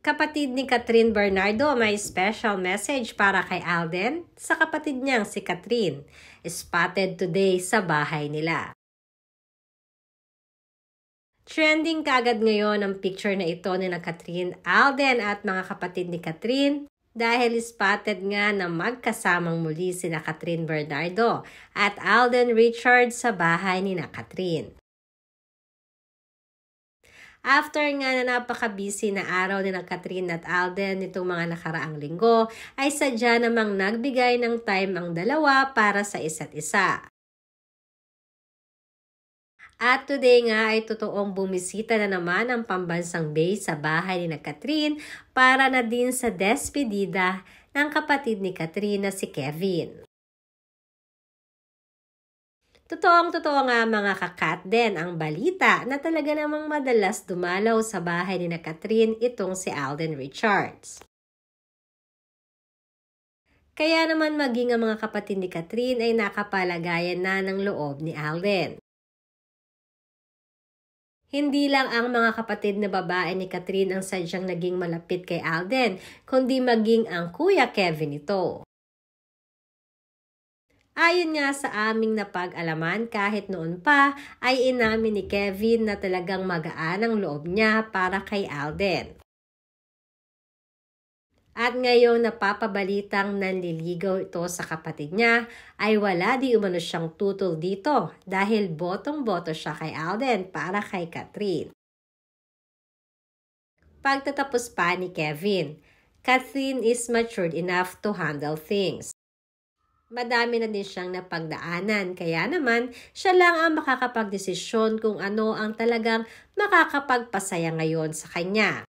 Kapatid ni Catherine Bernardo may special message para kay Alden sa kapatid niyang si Catherine. Spotted today sa bahay nila. Trending kaagad ngayon ang picture na ito ni Catherine, Alden at mga kapatid ni Catherine dahil spotted nga na magkasamang muli sina Catherine Bernardo at Alden Richards sa bahay ni Catherine. After nga na napaka-busy na araw ni Catherine at Alden nitong mga nakaraang linggo, ay sadya namang nagbigay ng time ang dalawa para sa isa't isa. At today nga ay totoong bumisita na naman ang pambansang base sa bahay ni Catherine para na din sa despedida ng kapatid ni Catherine na si Kevin. Totoong-totoo nga mga kakat din ang balita na talaga namang madalas dumalaw sa bahay ni Catherine itong si Alden Richards. Kaya naman maging ang mga kapatid ni Catherine ay nakapalagayan na ng loob ni Alden. Hindi lang ang mga kapatid na babae ni Catherine ang sadyang naging malapit kay Alden, kundi maging ang kuya Kevin ito. Ayon nga sa aming napag-alaman, kahit noon pa ay inamin ni Kevin na talagang magaan ang loob niya para kay Alden. At ngayong napapabalitang nanliligaw ito sa kapatid niya, ay wala di umano siyang tutol dito dahil botong-boto siya kay Alden para kay Catherine. Pagtatapos pa ni Kevin, Catherine is matured enough to handle things. Madami na din siyang napagdaanan, kaya naman siya lang ang makakapagdesisyon kung ano ang talagang makakapagpasaya ngayon sa kanya.